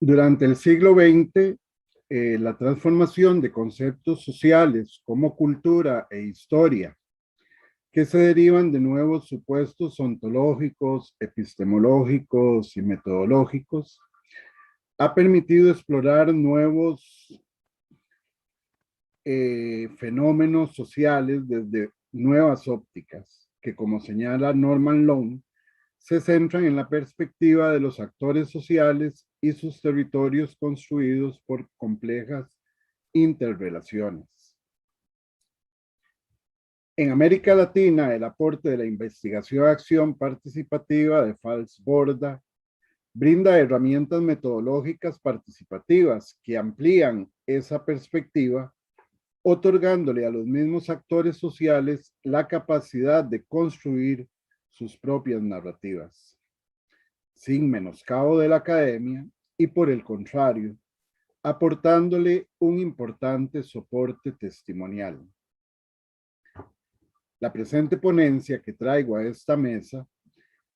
Durante el siglo XX, la transformación de conceptos sociales como cultura e historia, que se derivan de nuevos supuestos ontológicos, epistemológicos y metodológicos, ha permitido explorar nuevos fenómenos sociales desde nuevas ópticas, que como señala Norman Long, se centran en la perspectiva de los actores sociales y sus territorios construidos por complejas interrelaciones. En América Latina, el aporte de la investigación-acción participativa de Fals-Borda brinda herramientas metodológicas participativas que amplían esa perspectiva, otorgándole a los mismos actores sociales la capacidad de construir sus propias narrativas, sin menoscabo de la academia y por el contrario, aportándole un importante soporte testimonial. La presente ponencia que traigo a esta mesa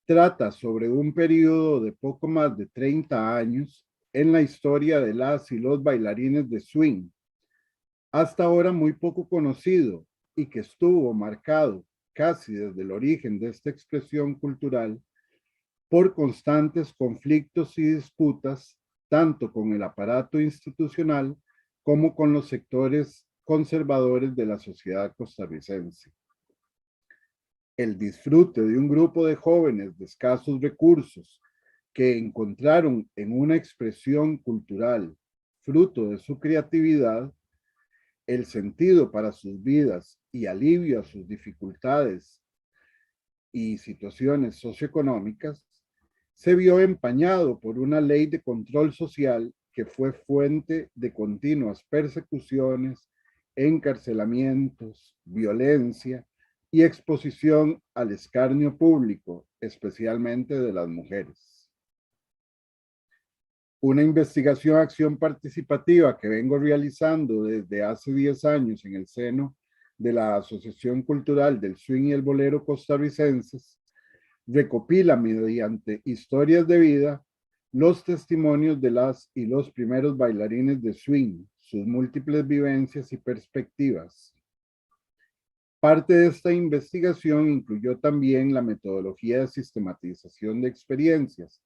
trata sobre un periodo de poco más de 30 años en la historia de las y los bailarines de swing, hasta ahora muy poco conocido y que estuvo marcado casi desde el origen de esta expresión cultural por constantes conflictos y disputas, tanto con el aparato institucional como con los sectores conservadores de la sociedad costarricense. El disfrute de un grupo de jóvenes de escasos recursos que encontraron en una expresión cultural, fruto de su creatividad, el sentido para sus vidas y alivio a sus dificultades y situaciones socioeconómicas, se vio empañado por una ley de control social que fue fuente de continuas persecuciones, encarcelamientos, violencia y exposición al escarnio público, especialmente de las mujeres. Una investigación-acción participativa que vengo realizando desde hace 10 años en el seno de la Asociación Cultural del Swing y el Bolero costarricenses, recopila mediante historias de vida los testimonios de las y los primeros bailarines de swing, sus múltiples vivencias y perspectivas. Parte de esta investigación incluyó también la metodología de sistematización de experiencias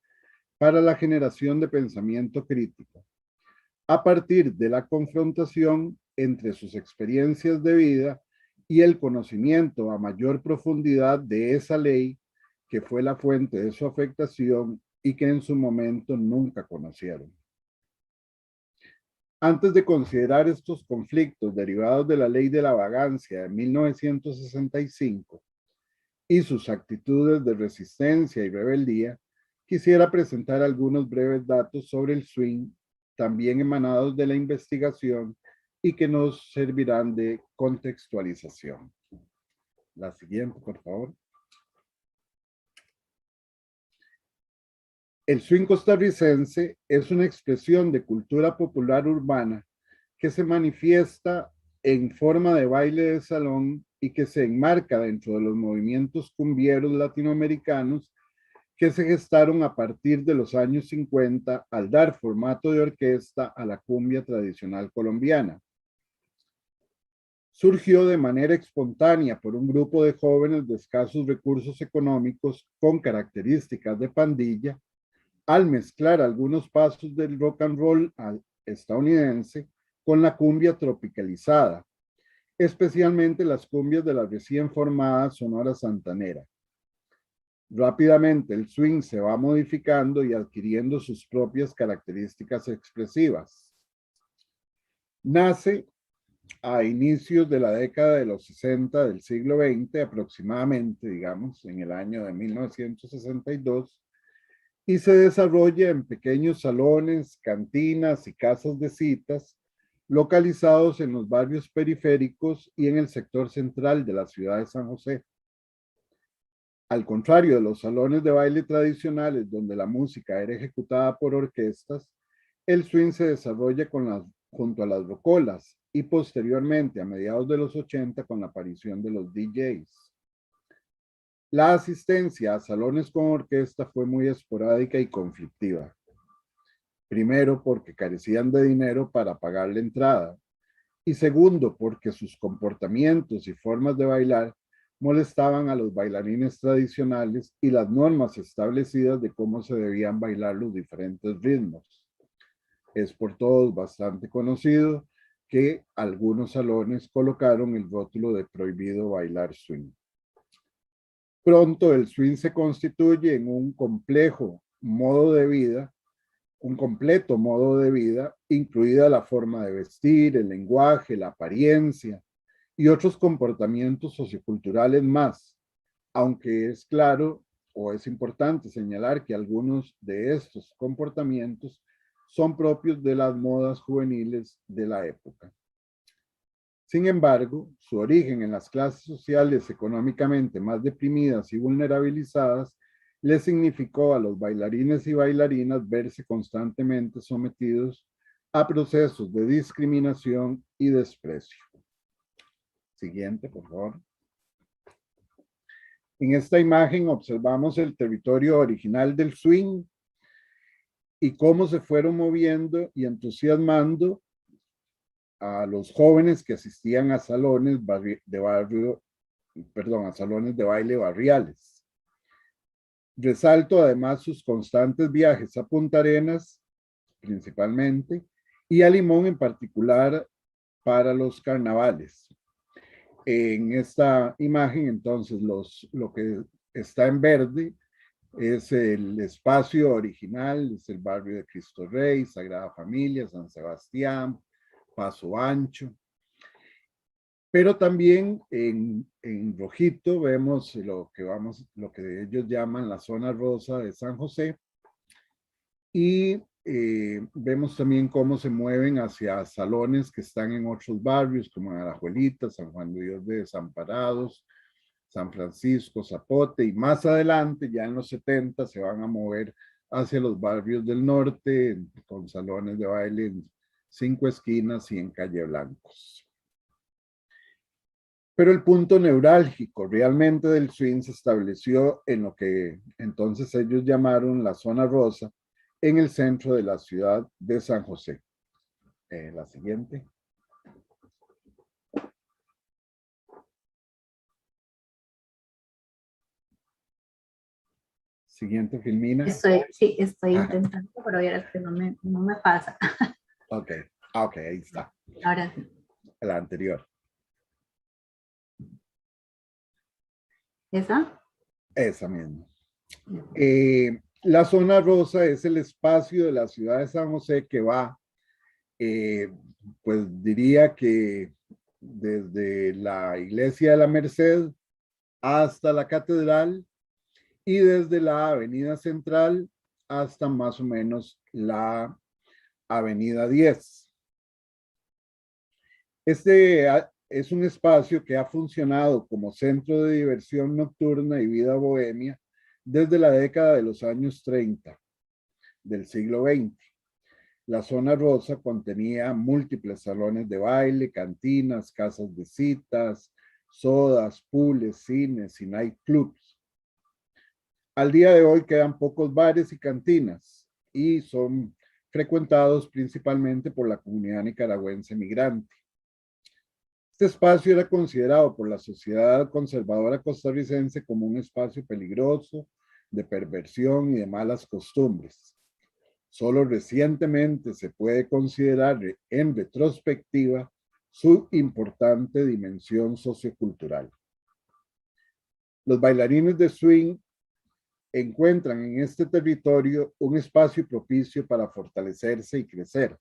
para la generación de pensamiento crítico, a partir de la confrontación entre sus experiencias de vida y el conocimiento a mayor profundidad de esa ley que fue la fuente de su afectación y que en su momento nunca conocieron. Antes de considerar estos conflictos derivados de la ley de la vagancia de 1965 y sus actitudes de resistencia y rebeldía, quisiera presentar algunos breves datos sobre el swing, también emanados de la investigación y que nos servirán de contextualización. La siguiente, por favor. El swing costarricense es una expresión de cultura popular urbana que se manifiesta en forma de baile de salón y que se enmarca dentro de los movimientos cumbieros latinoamericanos que se gestaron a partir de los años 50 al dar formato de orquesta a la cumbia tradicional colombiana. Surgió de manera espontánea por un grupo de jóvenes de escasos recursos económicos con características de pandilla, al mezclar algunos pasos del rock and roll estadounidense con la cumbia tropicalizada, especialmente las cumbias de la recién formada Sonora Santanera. Rápidamente el swing se va modificando y adquiriendo sus propias características expresivas. Nace a inicios de la década de los 60 del siglo XX, aproximadamente, digamos, en el año de 1962, y se desarrolla en pequeños salones, cantinas y casas de citas localizados en los barrios periféricos y en el sector central de la ciudad de San José. Al contrario de los salones de baile tradicionales donde la música era ejecutada por orquestas, el swing se desarrolla junto a las rocolas y posteriormente a mediados de los 80 con la aparición de los DJs. La asistencia a salones con orquesta fue muy esporádica y conflictiva. Primero, porque carecían de dinero para pagar la entrada. Y segundo, porque sus comportamientos y formas de bailar molestaban a los bailarines tradicionales y las normas establecidas de cómo se debían bailar los diferentes ritmos. Es por todos bastante conocido que algunos salones colocaron el rótulo de prohibido bailar swing. Pronto el swing se constituye en un complejo modo de vida, un completo modo de vida, incluida la forma de vestir, el lenguaje, la apariencia y otros comportamientos socioculturales más, aunque es claro o es importante señalar que algunos de estos comportamientos son propios de las modas juveniles de la época. Sin embargo, su origen en las clases sociales económicamente más deprimidas y vulnerabilizadas le significó a los bailarines y bailarinas verse constantemente sometidos a procesos de discriminación y desprecio. Siguiente, por favor. En esta imagen observamos el territorio original del swing y cómo se fueron moviendo y entusiasmando a los jóvenes que asistían a salones a salones de baile barriales. Resalto además sus constantes viajes a Punta Arenas, principalmente, y a Limón en particular para los carnavales. En esta imagen, entonces, lo que está en verde es el espacio original, es el barrio de Cristo Rey, Sagrada Familia, San Sebastián, Paso Ancho. Pero también en rojito vemos lo que ellos llaman la zona rosa de San José, y vemos también cómo se mueven hacia salones que están en otros barrios, como en Alajuelita, San Juan de Dios de Desamparados, San Francisco, Zapote, y más adelante, ya en los 70, se van a mover hacia los barrios del norte, con salones de baile en Cinco Esquinas y en Calle Blancos. Pero el punto neurálgico realmente del swing se estableció en lo que entonces ellos llamaron la zona rosa, en el centro de la ciudad de San José. La siguiente. Siguiente, Filmina. Sí, estoy intentando, pero ahora que no me pasa. Ok, ahí está. Ahora sí. La anterior. ¿Esa? Esa misma. La zona rosa es el espacio de la ciudad de San José que va, pues diría que desde la iglesia de la Merced hasta la catedral, y desde la avenida Central hasta más o menos la avenida 10. Este es un espacio que ha funcionado como centro de diversión nocturna y vida bohemia desde la década de los años 30 del siglo XX. La zona rosa contenía múltiples salones de baile, cantinas, casas de citas, sodas, pools, cines y nightclubs. Al día de hoy quedan pocos bares y cantinas y son frecuentados principalmente por la comunidad nicaragüense migrante. Este espacio era considerado por la sociedad conservadora costarricense como un espacio peligroso, de perversión y de malas costumbres. Solo recientemente se puede considerar en retrospectiva su importante dimensión sociocultural. Los bailarines de swing encuentran en este territorio un espacio propicio para fortalecerse y crecer.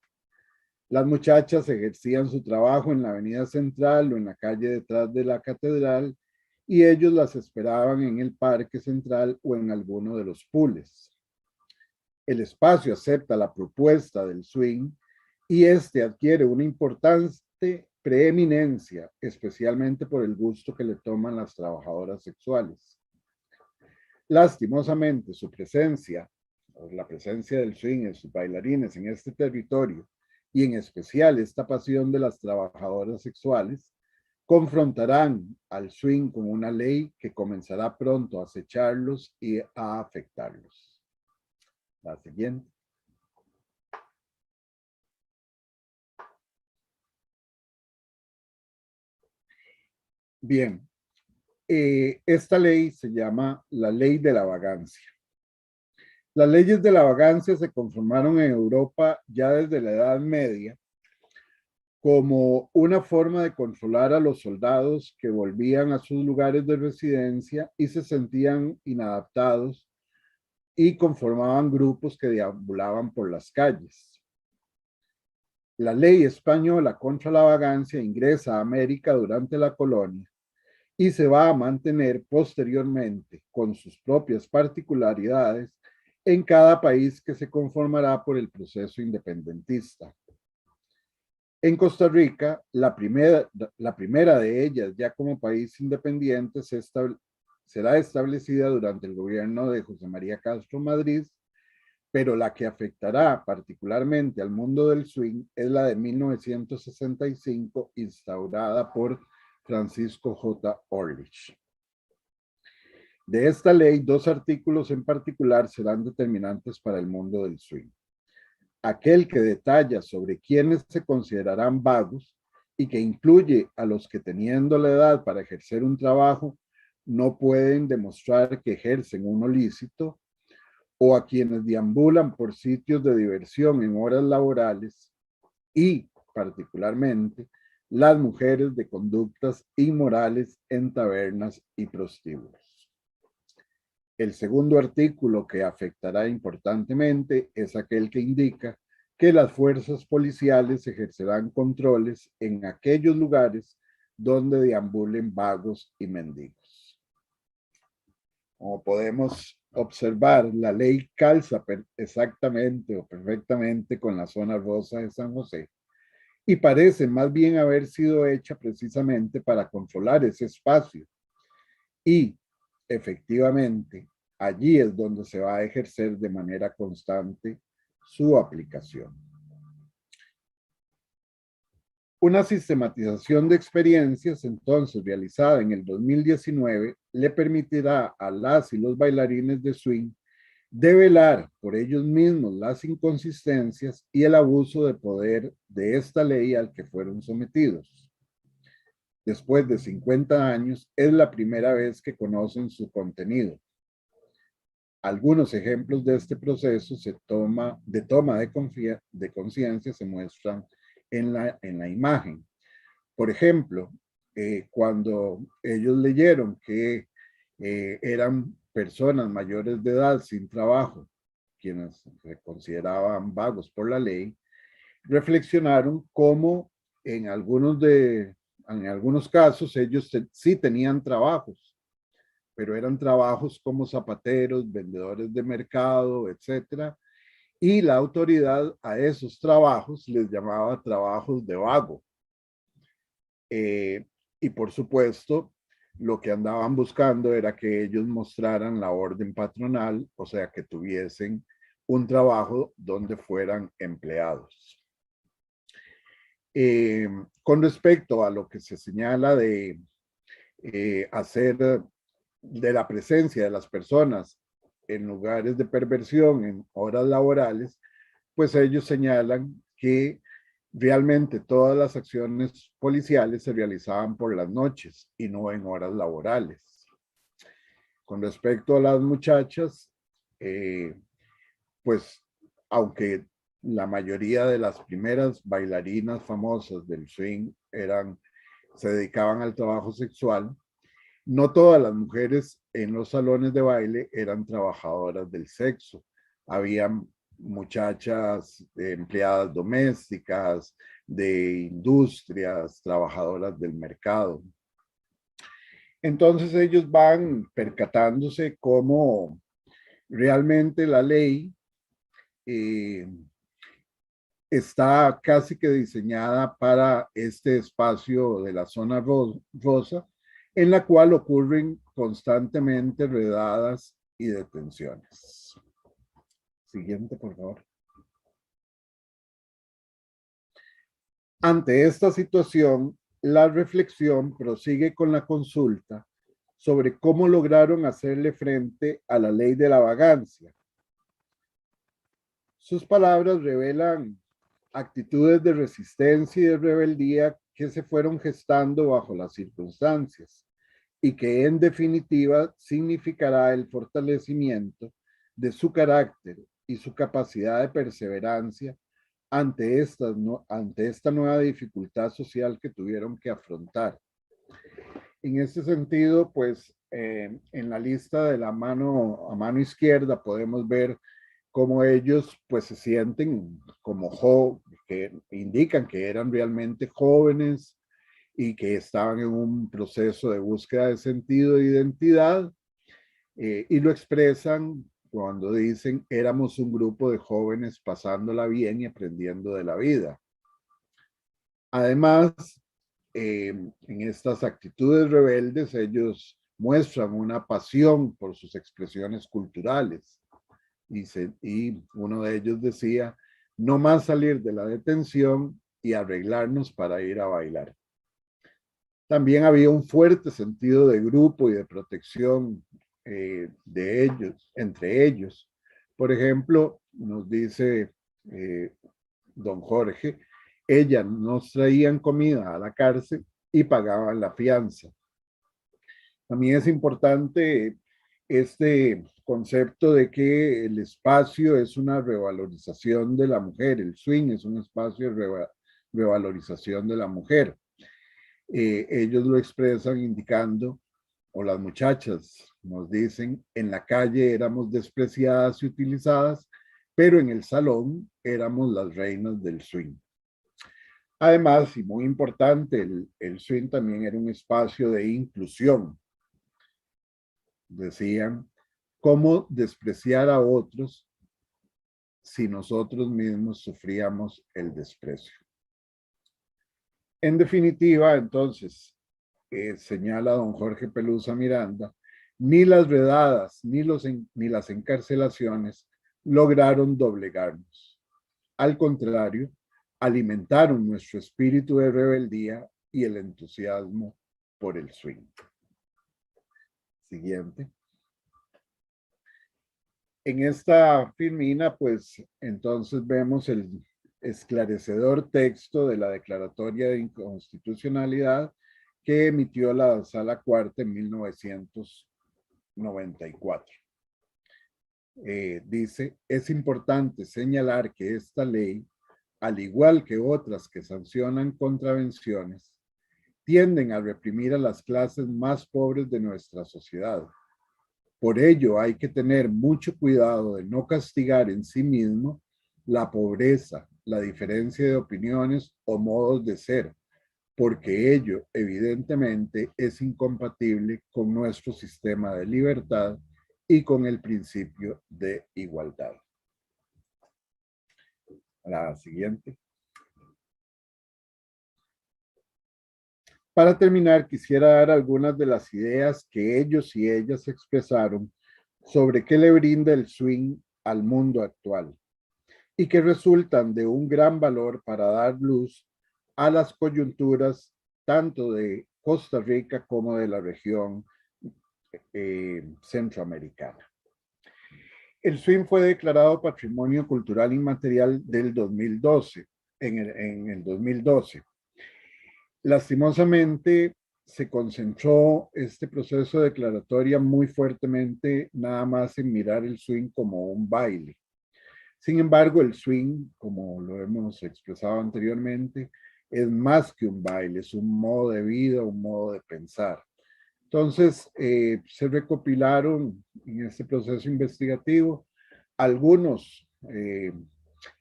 Las muchachas ejercían su trabajo en la avenida Central o en la calle detrás de la catedral, y ellos las esperaban en el parque central o en alguno de los pools. El espacio acepta la propuesta del swing y este adquiere una importante preeminencia, especialmente por el gusto que le toman las trabajadoras sexuales. Lastimosamente, su presencia, o la presencia del swing en sus bailarines en este territorio, y en especial esta pasión de las trabajadoras sexuales, confrontarán al swing con una ley que comenzará pronto a acecharlos y a afectarlos. La siguiente. Bien, esta ley se llama la Ley de la Vagancia. Las leyes de la vagancia se conformaron en Europa ya desde la Edad Media como una forma de controlar a los soldados que volvían a sus lugares de residencia y se sentían inadaptados y conformaban grupos que deambulaban por las calles. La ley española contra la vagancia ingresa a América durante la colonia y se va a mantener posteriormente con sus propias particularidades en cada país que se conformará por el proceso independentista. En Costa Rica, la primera de ellas, ya como país independiente, será establecida durante el gobierno de José María Castro Madrid, pero la que afectará particularmente al mundo del swing es la de 1965, instaurada por Francisco J. Orlich. De esta ley, dos artículos en particular serán determinantes para el mundo del swing. Aquel que detalla sobre quiénes se considerarán vagos y que incluye a los que teniendo la edad para ejercer un trabajo no pueden demostrar que ejercen uno lícito, o a quienes deambulan por sitios de diversión en horas laborales y, particularmente, las mujeres de conductas inmorales en tabernas y prostíbulos. El segundo artículo que afectará importantemente es aquel que indica que las fuerzas policiales ejercerán controles en aquellos lugares donde deambulen vagos y mendigos. Como podemos observar, la ley calza exactamente o perfectamente con la zona rosa de San José y parece más bien haber sido hecha precisamente para controlar ese espacio. Y efectivamente, allí es donde se va a ejercer de manera constante su aplicación. Una sistematización de experiencias, entonces, realizada en el 2019, le permitirá a las y los bailarines de swing develar por ellos mismos las inconsistencias y el abuso de poder de esta ley al que fueron sometidos. Después de 50 años, es la primera vez que conocen su contenido. Algunos ejemplos de este proceso de toma de conciencia se muestran en la imagen. Por ejemplo, cuando ellos leyeron que eran personas mayores de edad sin trabajo, quienes se consideraban vagos por la ley, reflexionaron cómo en algunos casos ellos sí tenían trabajos, pero eran trabajos como zapateros, vendedores de mercado, etcétera, y la autoridad a esos trabajos les llamaba trabajos de vago. Y por supuesto, lo que andaban buscando era que ellos mostraran la orden patronal, o sea, que tuviesen un trabajo donde fueran empleados. Con respecto a lo que se señala de hacer de la presencia de las personas en lugares de perversión, en horas laborales, pues ellos señalan que realmente todas las acciones policiales se realizaban por las noches y no en horas laborales. Con respecto a las muchachas, pues aunque la mayoría de las primeras bailarinas famosas del swing se dedicaban al trabajo sexual, no todas las mujeres en los salones de baile eran trabajadoras del sexo. Había muchachas empleadas domésticas, de industrias, trabajadoras del mercado. Entonces ellos van percatándose cómo realmente la ley está casi que diseñada para este espacio de la zona rosa, en la cual ocurren constantemente redadas y detenciones. Siguiente, por favor. Ante esta situación, la reflexión prosigue con la consulta sobre cómo lograron hacerle frente a la ley de la vagancia. Sus palabras revelan actitudes de resistencia y de rebeldía que se fueron gestando bajo las circunstancias y que en definitiva significará el fortalecimiento de su carácter y su capacidad de perseverancia ante esta nueva dificultad social que tuvieron que afrontar. En este sentido, pues en la lista de la mano a mano izquierda podemos ver cómo ellos pues se sienten como que indican que eran realmente jóvenes y que estaban en un proceso de búsqueda de sentido de identidad, y lo expresan cuando dicen éramos un grupo de jóvenes pasándola bien y aprendiendo de la vida. Además, en estas actitudes rebeldes ellos muestran una pasión por sus expresiones culturales y uno de ellos decía, no más salir de la detención y arreglarnos para ir a bailar. También había un fuerte sentido de grupo y de protección de ellos, entre ellos. Por ejemplo, nos dice don Jorge, ellas nos traían comida a la cárcel y pagaban la fianza. También es importante este concepto de que el espacio es una revalorización de la mujer, el swing es un espacio de revalorización de la mujer. Ellos lo expresan indicando, o las muchachas nos dicen, en la calle éramos despreciadas y utilizadas, pero en el salón éramos las reinas del swing. Además, y muy importante, el swing también era un espacio de inclusión. Decían, ¿cómo despreciar a otros si nosotros mismos sufríamos el desprecio? En definitiva, entonces, señala don Jorge Pelusa Miranda, ni las redadas ni las encarcelaciones lograron doblegarnos. Al contrario, alimentaron nuestro espíritu de rebeldía y el entusiasmo por el swing. Siguiente. En esta filmina, pues, entonces vemos el esclarecedor texto de la Declaratoria de Inconstitucionalidad que emitió la Sala Cuarta en 1994. Dice, es importante señalar que esta ley, al igual que otras que sancionan contravenciones, tienden a reprimir a las clases más pobres de nuestra sociedad. Por ello, hay que tener mucho cuidado de no castigar en sí mismo la pobreza, la diferencia de opiniones o modos de ser, porque ello evidentemente es incompatible con nuestro sistema de libertad y con el principio de igualdad. La siguiente. Para terminar, quisiera dar algunas de las ideas que ellos y ellas expresaron sobre qué le brinda el swing al mundo actual y que resultan de un gran valor para dar luz a las coyunturas tanto de Costa Rica como de la región centroamericana. El swing fue declarado Patrimonio Cultural Inmaterial del 2012, en el 2012. Lastimosamente, se concentró este proceso de declaratoria muy fuertemente nada más en mirar el swing como un baile. Sin embargo, el swing, como lo hemos expresado anteriormente, es más que un baile, es un modo de vida, un modo de pensar. Entonces, se recopilaron en este proceso investigativo algunos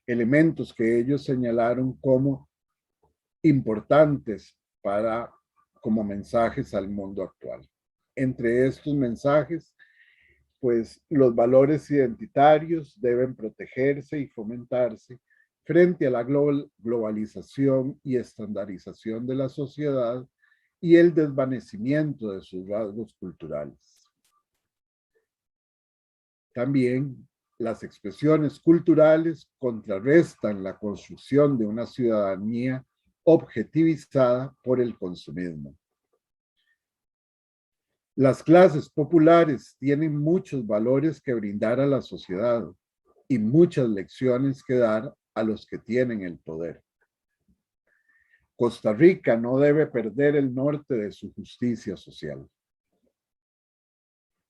elementos que ellos señalaron como importantes como mensajes al mundo actual. Entre estos mensajes, pues los valores identitarios deben protegerse y fomentarse frente a la globalización y estandarización de la sociedad y el desvanecimiento de sus rasgos culturales. También las expresiones culturales contrarrestan la construcción de una ciudadanía objetivizada por el consumismo. Las clases populares tienen muchos valores que brindar a la sociedad y muchas lecciones que dar a los que tienen el poder. Costa Rica no debe perder el norte de su justicia social.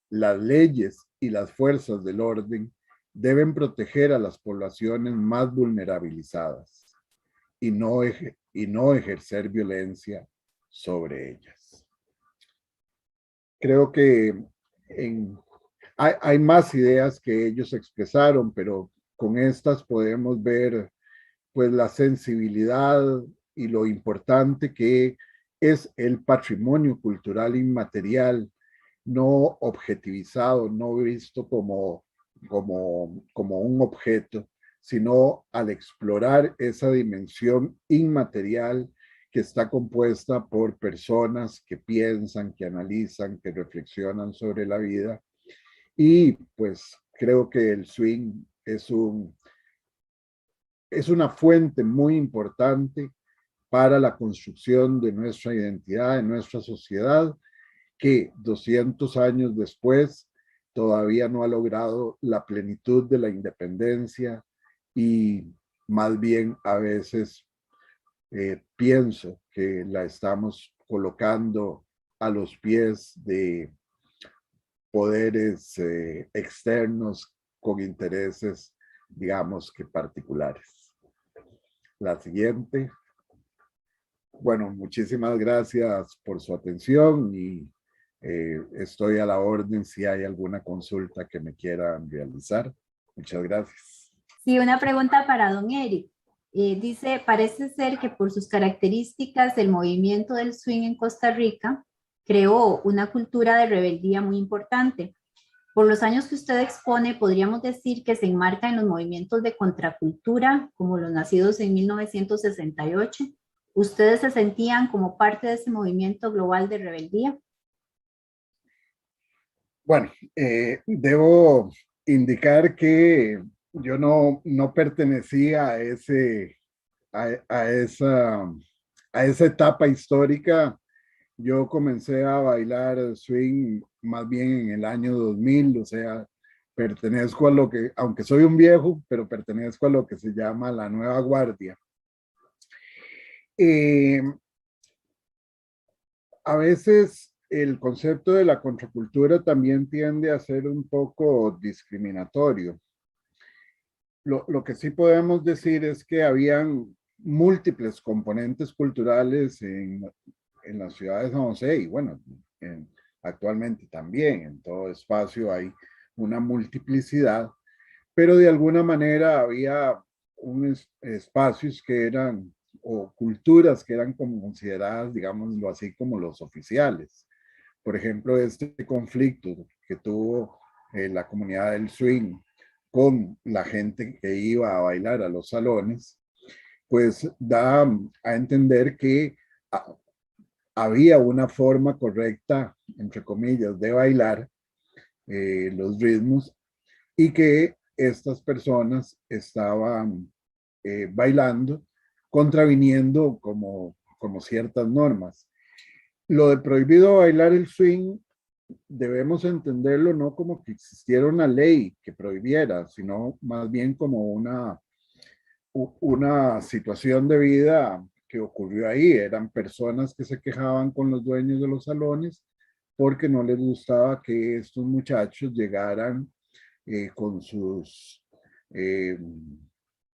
Las leyes y las fuerzas del orden deben proteger a las poblaciones más vulnerabilizadas y no ejercer violencia sobre ellas. Creo que hay más ideas que ellos expresaron, pero con estas podemos ver pues la sensibilidad y lo importante que es el patrimonio cultural inmaterial, no objetivizado, no visto como un objeto, sino al explorar esa dimensión inmaterial que está compuesta por personas que piensan, que analizan, que reflexionan sobre la vida. Y pues creo que el swing es una fuente muy importante para la construcción de nuestra identidad, de nuestra sociedad, que 200 años después todavía no ha logrado la plenitud de la independencia y más bien a veces pienso que la estamos colocando a los pies de poderes externos con intereses, digamos que particulares. La siguiente. Bueno, muchísimas gracias por su atención y estoy a la orden si hay alguna consulta que me quieran realizar. Muchas gracias. Sí, una pregunta para don Eric. Dice, parece ser que por sus características el movimiento del swing en Costa Rica creó una cultura de rebeldía muy importante. Por los años que usted expone, podríamos decir que se enmarca en los movimientos de contracultura, como los nacidos en 1968. ¿Ustedes se sentían como parte de ese movimiento global de rebeldía? Bueno, debo indicar que yo no pertenecía a esa etapa histórica. Yo comencé a bailar swing más bien en el año 2000, o sea, pertenezco a lo que, aunque soy un viejo, pero pertenezco a lo que se llama la nueva guardia. A veces el concepto de la contracultura también tiende a ser un poco discriminatorio. Lo que sí podemos decir es que habían múltiples componentes culturales en la ciudad de San José y bueno, actualmente también en todo espacio hay una multiplicidad, pero de alguna manera había espacios que eran o culturas que eran como consideradas, digámoslo así, como los oficiales. Por ejemplo, este conflicto que tuvo la comunidad del swing con la gente que iba a bailar a los salones, pues da a entender que había una forma correcta, entre comillas, de bailar los ritmos y que estas personas estaban bailando, contraviniendo como ciertas normas. Lo de prohibido bailar el swing debemos entenderlo no como que existiera una ley que prohibiera, sino más bien como una situación de vida que ocurrió ahí. Eran personas que se quejaban con los dueños de los salones porque no les gustaba que estos muchachos llegaran eh, con sus eh,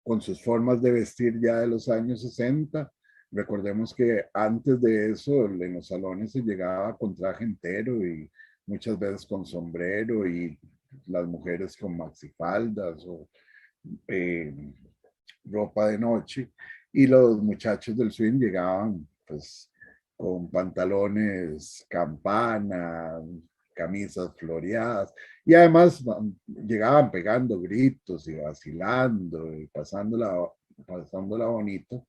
con sus formas de vestir ya de los años 60. Recordemos que antes de eso en los salones se llegaba con traje entero y muchas veces con sombrero y las mujeres con maxifaldas o eh, ropa de noche y los muchachos del swing llegaban pues con pantalones campana, camisas floreadas y además llegaban pegando gritos y vacilando y pasándola bonito.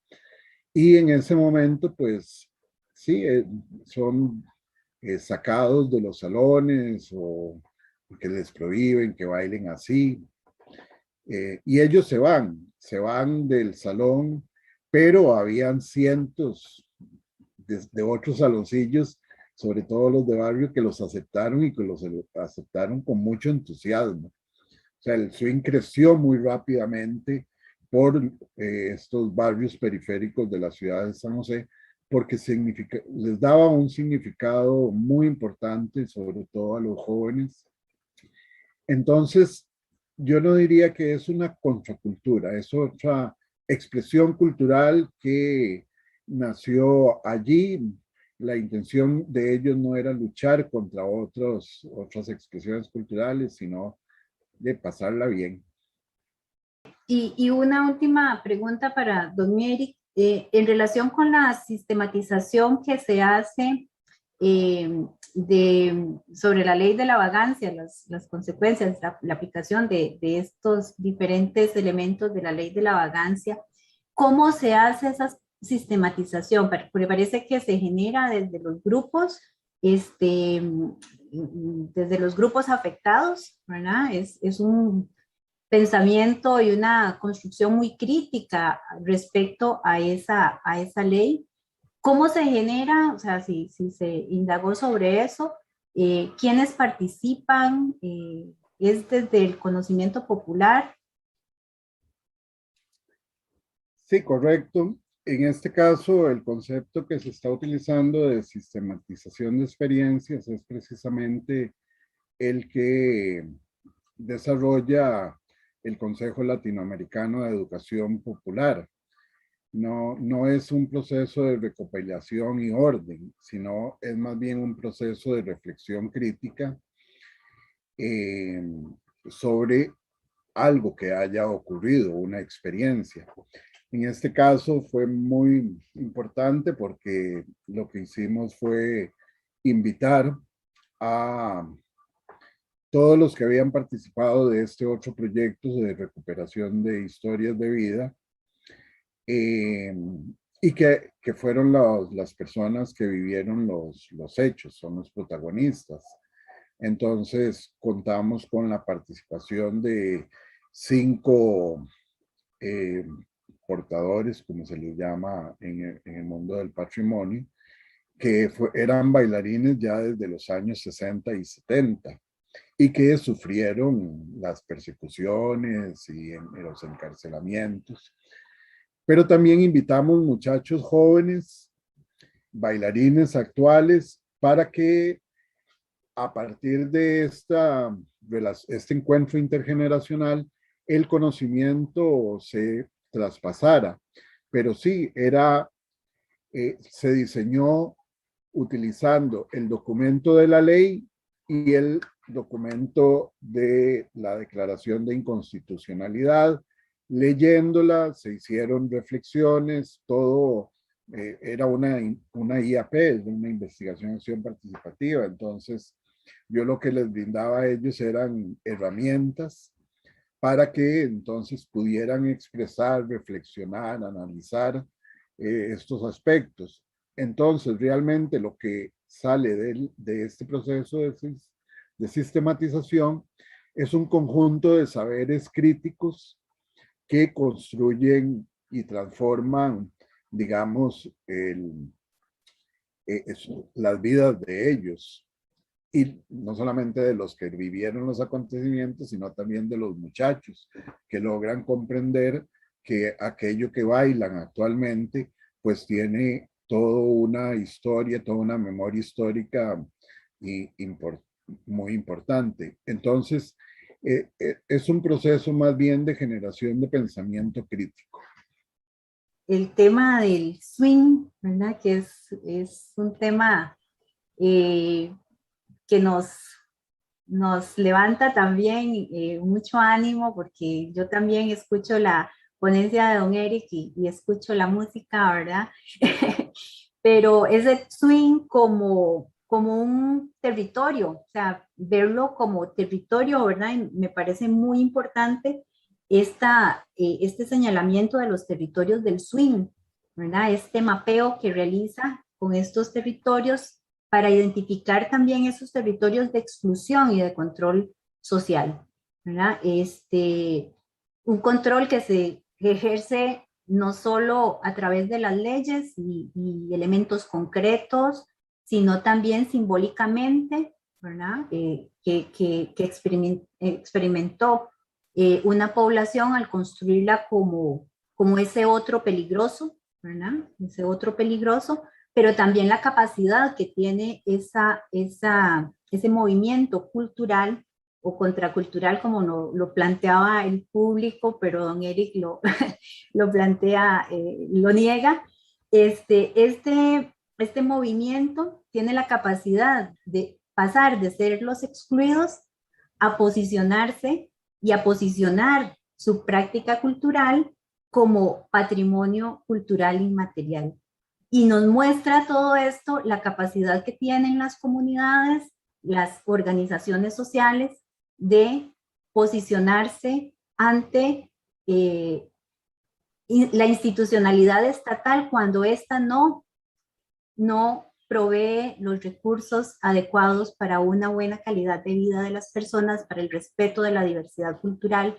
Y en ese momento pues sí, son sacados de los salones o que les prohíben que bailen así. Y ellos se van del salón, pero habían cientos de otros saloncillos, sobre todo los de barrio, que los aceptaron y que los aceptaron con mucho entusiasmo. O sea, el swing creció muy rápidamente por estos barrios periféricos de la ciudad de San José, porque les daba un significado muy importante, sobre todo a los jóvenes. Entonces, yo no diría que es una contracultura, es otra expresión cultural que nació allí. La intención de ellos no era luchar contra otras expresiones culturales, sino de pasarla bien. Y una última pregunta para don Eric. En relación con la sistematización que se hace sobre la ley de la vagancia, las consecuencias, la aplicación de estos diferentes elementos de la ley de la vagancia, ¿cómo se hace esa sistematización? Porque parece que se genera desde los grupos, desde los grupos afectados, ¿verdad? Es un pensamiento y una construcción muy crítica respecto a esa ley. ¿Cómo se genera? O sea, si se indagó sobre eso, ¿quiénes participan? ¿Es desde el conocimiento popular? Sí, correcto. En este caso, el concepto que se está utilizando de sistematización de experiencias es precisamente el que desarrolla el Consejo Latinoamericano de Educación Popular. No es un proceso de recopilación y orden, sino es más bien un proceso de reflexión crítica eh, sobre algo que haya ocurrido, una experiencia. En este caso fue muy importante porque lo que hicimos fue invitar a todos los que habían participado de este otro proyecto de recuperación de historias de vida eh, y que fueron las personas que vivieron los hechos, son los protagonistas. Entonces contamos con la participación de 5 eh, portadores, como se les llama en el mundo del patrimonio, que eran bailarines ya desde los años 60 y 70 y que sufrieron las persecuciones y los encarcelamientos. Pero también invitamos muchachos jóvenes, bailarines actuales, para que a partir de este encuentro intergeneracional, el conocimiento se traspasara. Pero sí, se diseñó utilizando el documento de la ley y el documento de la declaración de inconstitucionalidad. Leyéndola, se hicieron reflexiones, todo era una IAP, una investigación acción participativa. Entonces, yo lo que les brindaba a ellos eran herramientas para que entonces pudieran expresar, reflexionar, analizar estos aspectos. Entonces, realmente lo que sale de este proceso de sistematización es un conjunto de saberes críticos que construyen y transforman, digamos, las vidas de ellos. Y no solamente de los que vivieron los acontecimientos, sino también de los muchachos que logran comprender que aquello que bailan actualmente, pues tiene toda una historia, toda una memoria histórica y muy importante. Entonces, es un proceso más bien de generación de pensamiento crítico. El tema del swing, ¿verdad? Que es un tema que nos levanta también mucho ánimo, porque yo también escucho la ponencia de don Eric y escucho la música, ¿verdad? Pero ese swing como un territorio, o sea, verlo como territorio, ¿verdad? Y me parece muy importante este señalamiento de los territorios del swing, ¿verdad? Este mapeo que realiza con estos territorios para identificar también esos territorios de exclusión y de control social, ¿verdad? Un control que se ejerce no solo a través de las leyes y elementos concretos, sino también simbólicamente, ¿verdad? Que experimentó una población al construirla como ese otro peligroso, ¿verdad? Ese otro peligroso, pero también la capacidad que tiene ese movimiento cultural o contracultural, como lo planteaba el público, pero don Eric lo plantea, lo niega. Este movimiento tiene la capacidad de pasar de ser los excluidos a posicionarse y a posicionar su práctica cultural como patrimonio cultural inmaterial. Y nos muestra todo esto, la capacidad que tienen las comunidades, las organizaciones sociales de posicionarse ante la institucionalidad estatal cuando ésta no provee los recursos adecuados para una buena calidad de vida de las personas, para el respeto de la diversidad cultural